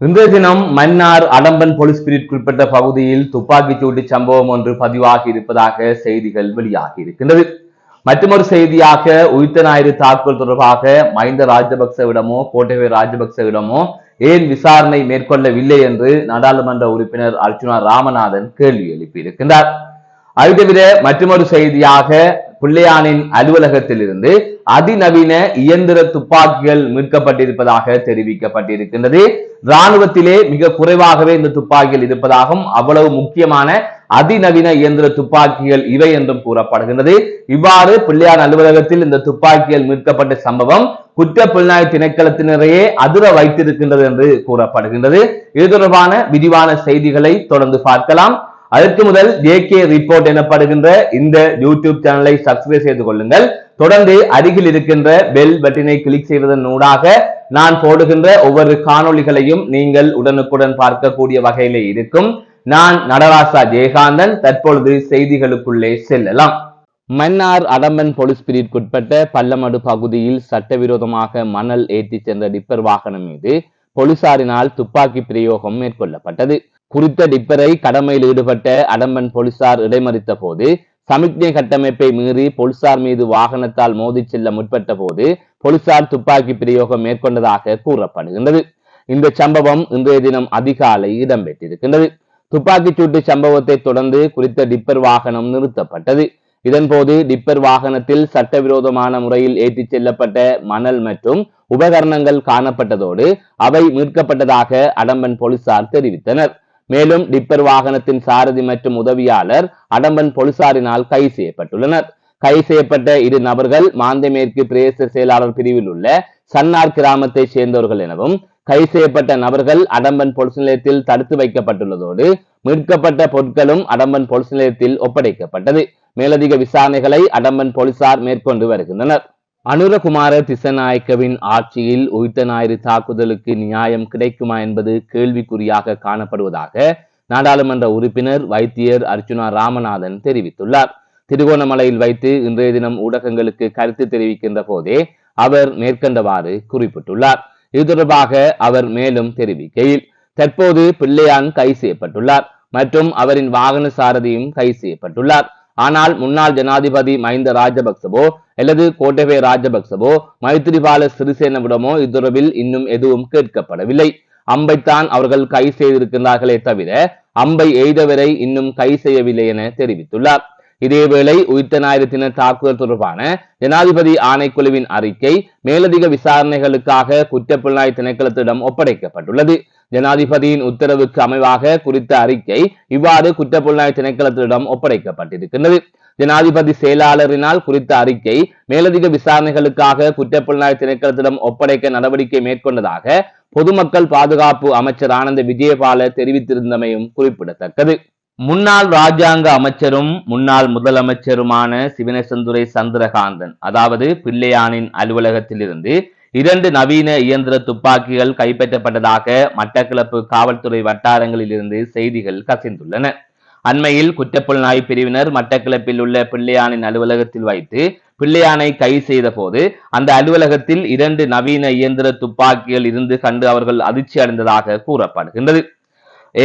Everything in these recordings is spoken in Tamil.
இன்றைய தினம் மன்னார் அடம்பன் போலீஸ் பிரிவுக்குட்பட்ட பகுதியில் துப்பாக்கிச் சூட்டு சம்பவம் ஒன்று பதிவாகி இருப்பதாக செய்திகள் வெளியாகி இருக்கின்றது. மற்றொரு செய்தியாக உயிர்த்த ஞாயிறு தாக்குதல் தொடர்பாக மஹிந்த ராஜபக்சவிடமோ கோட்டபய ராஜபக்சவிடமோ ஏன் விசாரணை மேற்கொள்ளவில்லை என்று நாடாளுமன்ற உறுப்பினர் அர்ச்சுனா ராமநாதன் கேள்வி எழுப்பியிருக்கின்றார். அது தவிர மற்றொரு செய்தியாக பிள்ளையானின் அலுவலகத்தில் இருந்து அதிநவீன இயந்திர துப்பாக்கிகள் மீட்கப்பட்டிருப்பதாக தெரிவிக்கப்பட்டிருக்கின்றது. இராணுவத்திலே மிக குறைவாகவே இந்த துப்பாக்கிகள் இருப்பதாகவும் அவ்வளவு முக்கியமான அதிநவீன இயந்திர துப்பாக்கிகள் இவை என்றும் கூறப்படுகின்றது. இவ்வாறு பிள்ளையான் அலுவலகத்தில் இந்த துப்பாக்கிகள் மீட்கப்பட்ட சம்பவம் குற்றப்புலனாய்வு திணைக்களத்தினரையே அதிர வைத்திருக்கின்றது என்று கூறப்படுகின்றது. இது தொடர்பான விரிவான செய்திகளை தொடர்ந்து பார்க்கலாம். அதற்கு முதல் JK ரிப்போர்ட் எனப்படுகின்ற இந்த யூடியூப் சேனலை சப்ஸ்கிரைப் செய்து கொள்ளுங்கள். தொடர்ந்து அருகில் இருக்கின்ற பெல் பட்டனை கிளிக் செய்வதன் ஊடாக நான் போடுகின்ற ஒவ்வொரு காணொளிகளையும் நீங்கள் உடனுக்குடன் பார்க்கக்கூடிய வகையிலே இருக்கும். நான் நடராசா ஜெயகாந்தன். தற்பொழுது செய்திகளுக்குள்ளே செல்லலாம். மன்னார் அடம்பன் போலீஸ் பிரிவுக்குட்பட்ட பல்லமடு பகுதியில் சட்டவிரோதமாக மணல் ஏற்றி சென்ற டிப்பர் வாகனம் மீது போலீசாரினால் துப்பாக்கி பிரயோகம் மேற்கொள்ளப்பட்டது. குறித்த டிப்பரை கடமையில் ஈடுபட்ட அடம்பன் போலீசார் இடைமறித்த போது சமிக்ஞை கட்டமைப்பை மீறி போலீசார் மீது வாகனத்தால் மோதி செல்ல முற்பட்ட போது போலீசார் துப்பாக்கி பிரயோகம் மேற்கொண்டதாக கூறப்படுகின்றது. இந்த சம்பவம் இன்றைய தினம் அதிகாலை இடம்பெற்றிருக்கின்றது. துப்பாக்கிச் சூட்டு சம்பவத்தை தொடர்ந்து குறித்த டிப்பர் வாகனம் நிறுத்தப்பட்டது. இதன்போது டிப்பர் வாகனத்தில் சட்டவிரோதமான முறையில் ஏற்றிச் செல்லப்பட்ட மணல் மற்றும் உபகரணங்கள் காணப்பட்டதோடு அவை மீட்கப்பட்டதாக அடம்பன் போலீசார் தெரிவித்தனர். மேலும் டிப்பர் வாகனத்தின் சாரதி மற்றும் உதவியாளர் அடம்பன் போலீசாரினால் கைது செய்யப்பட்டுள்ளனர். கைது செய்யப்பட்ட இரு நபர்கள் மாந்தைமேற்கு பிரதேச செயலாளர் பிரிவில் உள்ள சன்னார் கிராமத்தை சேர்ந்தவர்கள் எனவும் கைது செய்யப்பட்ட நபர்கள் அடம்பன் போலீஸ் நிலையத்தில் தடுத்து வைக்கப்பட்டுள்ளதோடு மீட்கப்பட்ட பொருட்களும் அடம்பன் போலீஸ் நிலையத்தில் ஒப்படைக்கப்பட்டது. மேலதிக விசாரணைகளை அடம்பன் போலீசார் மேற்கொண்டு வருகின்றனர். அனுரகுமார திசநாயக்கவின் ஆட்சியில் உயிர்த்த ஞாயிறு தாக்குதலுக்கு நியாயம் கிடைக்குமா என்பது கேள்விக்குறியாக காணப்படுவதாக நாடாளுமன்ற உறுப்பினர் வைத்தியர் அர்ச்சுனா ராமநாதன் தெரிவித்துள்ளார். திருகோணமலையில் வைத்து இன்றைய தினம் ஊடகங்களுக்கு கருத்து தெரிவிக்கின்ற போதே அவர் மேற்கண்டவாறு குறிப்பிட்டுள்ளார். இது தொடர்பாக அவர் மேலும் தெரிவிக்கையில், தற்போது பிள்ளையான் கைது செய்யப்பட்டுள்ளார் மற்றும் அவரின் வாகன சாரதியும் கைது செய்யப்பட்டுள்ளார். ஆனால் முன்னாள் ஜனாதிபதி மஹிந்த ராஜபக்சவோ அல்லது கோட்டபய ராஜபக்சவோ மைத்திரிபால சிறிசேனவிடமோ இத்தொடர்பில் இன்னும் எதுவும் கேட்கப்படவில்லை. அம்பைத்தான் அவர்கள் கைது செய்திருக்கிறார்களே தவிர அம்பை எய்தவரை இன்னும் கைது செய்யவில்லை என தெரிவித்துள்ளார். இதேவேளை உயிர்த்த ஞாயிறு தின தாக்குதல் தொடர்பான ஜனாதிபதி ஆணைக்குழுவின் அறிக்கை மேலதிக விசாரணைகளுக்காக குற்றப்புலனாய்வு திணைக்களத்திடம் ஒப்படைக்கப்பட்டுள்ளது. ஜனாதிபதியின் உத்தரவுக்கு அமைவாக குறித்த அறிக்கை இவ்வாறு குற்றப்புலனாய்வு திணைக்களத்திடம் ஒப்படைக்கப்பட்டிருக்கின்றது. ஜனாதிபதி செயலாளரினால் குறித்த அறிக்கை மேலதிக விசாரணைகளுக்காக குற்றப்புலனாய்வு திணைக்களத்திடம் ஒப்படைக்க நடவடிக்கை மேற்கொண்டதாக பொதுமக்கள் பாதுகாப்பு அமைச்சர் ஆனந்த விஜயபால தெரிவித்திருந்தமையும் குறிப்பிடத்தக்கது. முன்னாள் ராஜாங்க அமைச்சரும் முன்னாள் முதலமைச்சருமான சிவனேசந்துரை சந்திரகாந்தன் அதாவது பிள்ளையானின் அலுவலகத்தில் இருந்து 2 நவீன இயந்திர துப்பாக்கிகள் கைப்பற்றப்பட்டதாக மட்டக்களப்பு காவல்துறை வட்டாரங்களில் இருந்து செய்திகள் கசிந்துள்ளன. அண்மையில் குற்றப்புலனாய்வு பிரிவினர் மட்டக்களப்பில் உள்ள பிள்ளையானின் அலுவலகத்தில் வைத்து பிள்ளையானை கைது செய்த போது அந்த அலுவலகத்தில் 2 நவீன இயந்திர துப்பாக்கிகள் இருந்து கண்டு அவர்கள் அதிர்ச்சி அடைந்ததாக கூறப்படுகின்றது.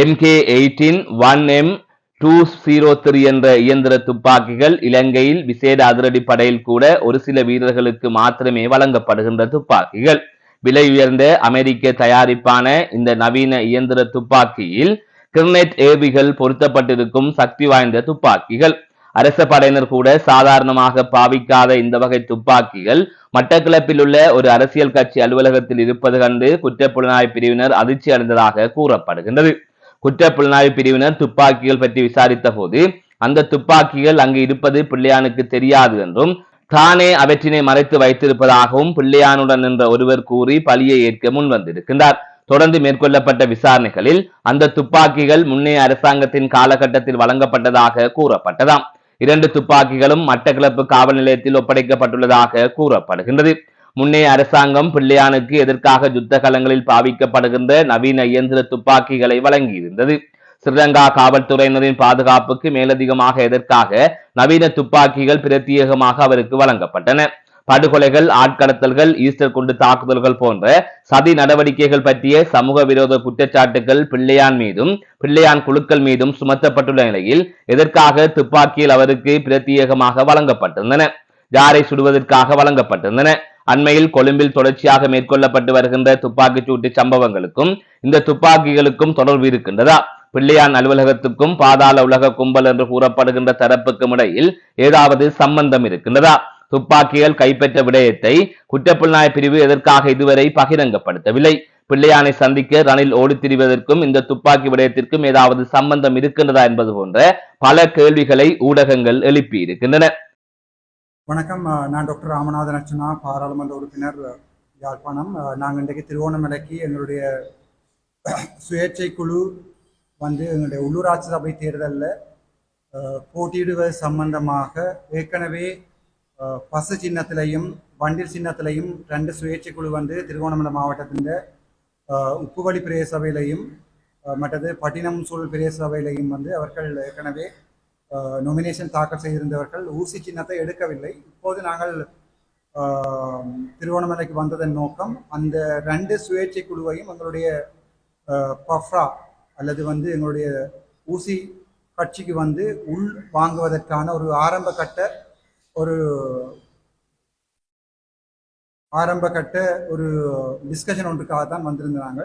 MK18 1M203 என்ற இயந்திர துப்பாக்கிகள் இலங்கையில் விசேட அதிரடி படையில் கூட ஒரு சில வீரர்களுக்கு மாத்திரமே வழங்கப்படுகின்ற துப்பாக்கிகள். விலை உயர்ந்த அமெரிக்க தயாரிப்பான இந்த நவீன இயந்திர துப்பாக்கியில் கிரனேட் ஏவிகள் பொருத்தப்பட்டிருக்கும் சக்தி வாய்ந்த துப்பாக்கிகள். அரச படையினர் கூட சாதாரணமாக பாவிக்காத இந்த வகை துப்பாக்கிகள் மட்டக்களப்பில் உள்ள ஒரு அரசியல் கட்சி அலுவலகத்தில் இருப்பது கண்டு குற்றப்புலனாய்வு பிரிவினர் அதிர்ச்சி அடைந்ததாக கூறப்படுகின்றது. குற்றப்புலனாய்வு பிரிவினர் துப்பாக்கிகள் பற்றி விசாரித்த போது அந்த துப்பாக்கிகள் அங்கு இருப்பது பிள்ளையானுக்கு தெரியாது என்றும் தானே அவற்றினை மறைத்து வைத்திருப்பதாகவும் பிள்ளையானுடன் நின்ற ஒருவர் கூறி பழியை ஏற்க முன் வந்திருக்கின்றார். தொடர்ந்து மேற்கொள்ளப்பட்ட விசாரணைகளில் அந்த துப்பாக்கிகள் முன்னைய அரசாங்கத்தின் காலகட்டத்தில் வழங்கப்பட்டதாக கூறப்பட்டதாம். 2 துப்பாக்கிகளும் மட்டக்களப்பு காவல் நிலையத்தில் ஒப்படைக்கப்பட்டுள்ளதாக கூறப்படுகின்றது. முன்னைய அரசாங்கம் பிள்ளையானுக்கு எதற்காக யுத்த களங்களில் பாவிக்கப்படுகின்ற நவீன இயந்திர துப்பாக்கிகளை வழங்கியிருந்தது. ஸ்ரீலங்கா காவல்துறையினரின் பாதுகாப்புக்கு மேலதிகமாக எதற்காக நவீன துப்பாக்கிகள் பிரத்யேகமாக அவருக்கு வழங்கப்பட்டன. படுகொலைகள், ஆட்கடத்தல்கள், ஈஸ்டர் குண்டு தாக்குதல்கள் போன்ற சதி நடவடிக்கைகள் பற்றிய சமூக விரோத குற்றச்சாட்டுகள் பிள்ளையான் மீதும் பிள்ளையான் குழுக்கள் மீதும் சுமத்தப்பட்டுள்ள நிலையில் எதற்காக துப்பாக்கியில் அவருக்கு பிரத்யேகமாக வழங்கப்பட்டிருந்தன, யாரை சுடுவதற்காக வழங்கப்பட்டிருந்தன. அண்மையில் கொழும்பில் தொடர்ச்சியாக மேற்கொள்ளப்பட்டு வருகின்ற துப்பாக்கிச் சூட்டு சம்பவங்களுக்கும் இந்த துப்பாக்கிகளுக்கும் தொடர்பு இருக்கின்றதா? பிள்ளையான் அலுவலகத்துக்கும் பாதாள உலக கும்பல் என்று கூறப்படுகின்ற தரப்புக்கும் இடையில் ஏதாவது சம்பந்தம் இருக்கின்றதா? துப்பாக்கிகள் கைப்பற்ற விடயத்தை குற்றப்புலனாய்வு பிரிவு எதற்காக இதுவரை பகிரங்கப்படுத்தவில்லை? பிள்ளையானை சந்திக்க ரணில் ஓடித் திரிவதற்கும் இந்த துப்பாக்கி விடயத்திற்கும் ஏதாவது சம்பந்தம் இருக்கின்றதா என்பது போன்ற பல கேள்விகளை ஊடகங்கள் எழுப்பி இருக்கின்றன. வணக்கம். நான் டாக்டர் ராமநாதன் அர்ச்சனா, பாராளுமன்ற உறுப்பினர், யாழ்ப்பாணம். நாங்கள் இன்றைக்கு திருவோணமலைக்கு எங்களுடைய சுயேட்சை குழு எங்களுடைய உள்ளூராட்சி சபை தேர்தலில் போட்டியிடுவது சம்பந்தமாக ஏற்கனவே பசு சின்னத்திலையும் வண்டில் சின்னத்திலையும் 2 சுயேட்சை குழு திருவோணமலை மாவட்டத்தின் உப்புவழி பிரதேச சபையிலையும் மற்றது பட்டினம் சூழல் பிரதேச சபையிலையும் அவர்கள் ஏற்கனவே நொமினேஷன் தாக்கல் செய்திருந்தவர்கள் ஊசி சின்னத்தை எடுக்கவில்லை. இப்போது நாங்கள் திருவோணமலைக்கு வந்ததன் நோக்கம் அந்த 2 சுயேட்சை குழுவையும் எங்களுடைய பஃப்ரா அல்லது எங்களுடைய ஊசி கட்சிக்கு உள் வாங்குவதற்கான ஒரு ஆரம்ப கட்ட ஒரு டிஸ்கஷன் ஒன்றுக்காக தான் வந்திருந்தாங்க.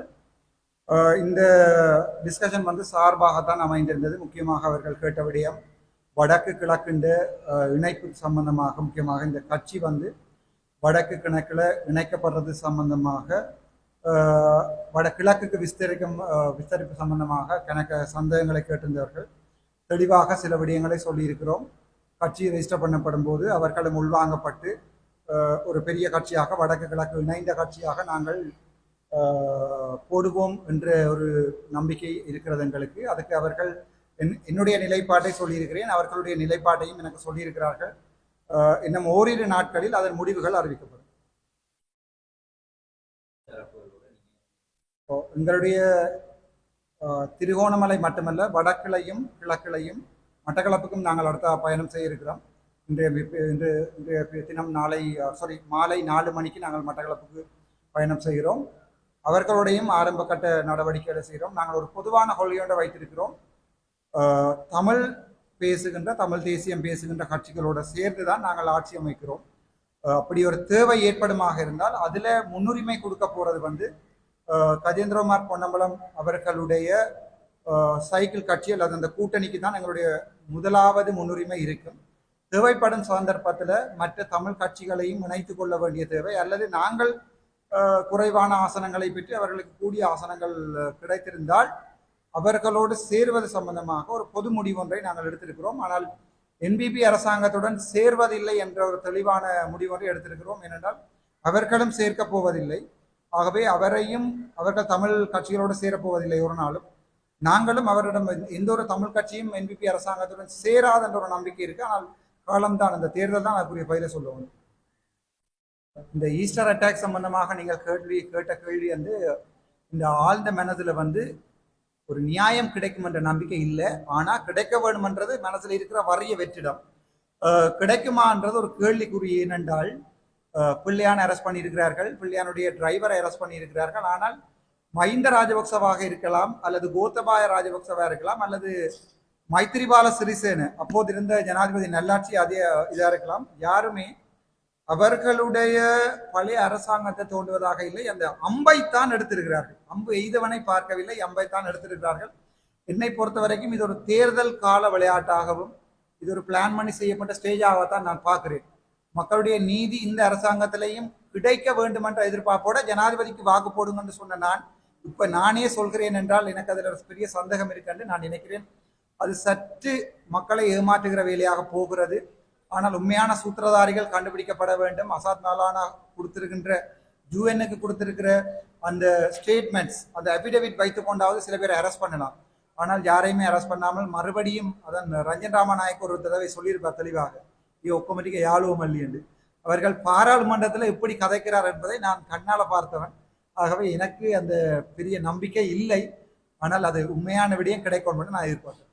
இந்த டிஸ்கஷன் சார்பாகத்தான் அமைந்திருந்தது. முக்கியமாக அவர்கள் கேட்ட விடயம் வடக்கு கிழக்குண்ட இணைப்பு சம்பந்தமாக, முக்கியமாக இந்த கட்சி வடக்கு கிழக்கில் இணைக்கப்படுறது சம்பந்தமாக, கிழக்குக்கு விஸ்தரிப்பு சம்பந்தமாக கணக்க சந்தேகங்களை கேட்டிருந்தவர்கள் தெளிவாக சில விடயங்களை சொல்லியிருக்கிறோம். கட்சி ரெஜிஸ்டர் பண்ணப்படும் போது அவர்களும் உள்வாங்கப்பட்டு ஒரு பெரிய கட்சியாக வடக்கு கிழக்கு இணைந்த கட்சியாக நாங்கள் போடுவோம் என்ற ஒரு நம்பிக்கை இருக்கிறது எங்களுக்கு. அதுக்கு அவர்கள் என்னுடைய நிலைப்பாட்டை சொல்லியிருக்கிறேன், அவர்களுடைய நிலைப்பாட்டையும் எனக்கு சொல்லியிருக்கிறார்கள். இன்னும் ஓரிரு நாட்களில் அதன் முடிவுகள் அறிவிக்கப்படும். எங்களுடைய திருகோணமலை மட்டுமல்ல, வடக்கிலையும் கிழக்கிலையும் மட்டக்களப்புக்கும் நாங்கள் அடுத்த பயணம் செய்ய இருக்கிறோம். இன்றைய தினம் மாலை 4 மணிக்கு நாங்கள் மட்டக்களப்புக்கு பயணம் செய்கிறோம். அவர்களுடையும் ஆரம்ப கட்ட நடவடிக்கைகளை செய்கிறோம். நாங்கள் ஒரு பொதுவான கொள்கையோடு வைத்திருக்கிறோம். தமிழ் தேசியம் பேசுகின்ற கட்சிகளோடு சேர்ந்து தான் நாங்கள் ஆட்சி அமைக்கிறோம். அப்படி ஒரு தேவை ஏற்படுமாக இருந்தால் அதில் முன்னுரிமை கொடுக்க போகிறது கஜேந்திரகுமார் பொன்னம்பலம் அவர்களுடைய சைக்கிள் கட்சி அல்லது அந்த கூட்டணிக்கு தான் எங்களுடைய முதலாவது முன்னுரிமை இருக்கும். தேவைப்படும் சந்தர்ப்பத்தில் மற்ற தமிழ் கட்சிகளையும் இணைத்து கொள்ள வேண்டிய தேவை, அல்லது நாங்கள் குறைவான ஆசனங்களை பெற்று அவர்களுக்கு கூடிய ஆசனங்கள் கிடைத்திருந்தால் அவர்களோடு சேர்வது சம்பந்தமாக ஒரு பொது முடிவு ஒன்றை நாங்கள் எடுத்திருக்கிறோம். ஆனால் என்பிபி அரசாங்கத்துடன் சேர்வதில்லை என்ற ஒரு தெளிவான முடிவு ஒன்றை எடுத்திருக்கிறோம். ஏனென்றால் அவர்களும் சேர்க்க போவதில்லை. ஆகவே அவர்கள் தமிழ் கட்சிகளோடு சேரப்போவதில்லை ஒரு நாளும். நாங்களும் அவரிடம் எந்த ஒரு தமிழ் கட்சியும் என்பிபி அரசாங்கத்துடன் சேராத என்ற ஒரு நம்பிக்கை இருக்கு. ஆனால் காலம்தான், அந்த தேர்தல் தான் அதுக்குரிய பயிரை சொல்லுவோம். இந்த ஈஸ்டர் அட்டாக் சம்பந்தமாக நீங்கள் கேட்ட கேள்வி இந்த ஆழ்ந்த மனதில் ஒரு நியாயம் கிடைக்கும் என்ற நம்பிக்கை இல்லை. ஆனால் கிடைக்க வேண்டுமென்றது மனசில் இருக்கிற வறிய வெற்றிடம். கிடைக்குமான்றது ஒரு கேள்விக்குறி. ஏனென்றால் பிள்ளையானை அரெஸ்ட் பண்ணியிருக்கிறார்கள், பிள்ளையானுடைய டிரைவரை அரெஸ்ட் பண்ணியிருக்கிறார்கள். ஆனால் மஹிந்த ராஜபக்சவாக இருக்கலாம், அல்லது கோத்தபாய ராஜபக்சவாக இருக்கலாம், அல்லது மைத்திரிபால சிறிசேன அப்போது இருந்த ஜனாதிபதி நல்லாட்சி இதாக இருக்கலாம். யாருமே அவர்களுடைய பழைய அரசாங்கத்தை தோண்டுவதாக இல்லை. அந்த அம்பைத்தான் எடுத்திருக்கிறார்கள். அம்பு எய்தவனை பார்க்கவில்லை, அம்பைத்தான் எடுத்திருக்கிறார்கள். என்னை பொறுத்த வரைக்கும் இது ஒரு தேர்தல் கால விளையாட்டாகவும் இது ஒரு பிளான் பண்ணி செய்யப்பட்ட ஸ்டேஜாகத்தான் நான் பார்க்கிறேன். மக்களுடைய நீதி இந்த அரசாங்கத்திலையும் கிடைக்க வேண்டும் என்ற எதிர்பார்ப்போட ஜனாதிபதிக்கு வாக்கு போடுங்கன்னு சொன்ன நான் இப்ப நானே சொல்கிறேன் என்றால் எனக்கு அதில் ஒரு பெரிய சந்தேகம் இருக்குன்னு நான் நினைக்கிறேன். அது சற்று மக்களை ஏமாற்றுகிற வேலையாக போகிறது. ஆனால் உண்மையான சூத்திரதாரிகள் கண்டுபிடிக்கப்பட வேண்டும். அசாத் நாலானா கொடுத்திருக்கின்ற யூஎன்னுக்கு கொடுத்திருக்கிற அந்த ஸ்டேட்மெண்ட்ஸ், அந்த அபிடேவிட் வைத்து கொண்டாவது சில பேரை அரெஸ்ட் பண்ணலாம். ஆனால் யாரையுமே அரெஸ்ட் பண்ணாமல் மறுபடியும் அதன் ரஞ்சன் ராமநாயக் ஒரு தடவை சொல்லியிருப்பார் தெளிவாக, ஒப்பமட்டிக்க யாழுவும் அல்லி என்று. அவர்கள் பாராளுமன்றத்தில் எப்படி கதைக்கிறார் என்பதை நான் கண்ணால் பார்த்தவன். ஆகவே எனக்கு அந்த பெரிய நம்பிக்கை இல்லை. ஆனால் அது உண்மையான விடயம் கிடைக்கும் நான் எதிர்பார்க்கிறேன்.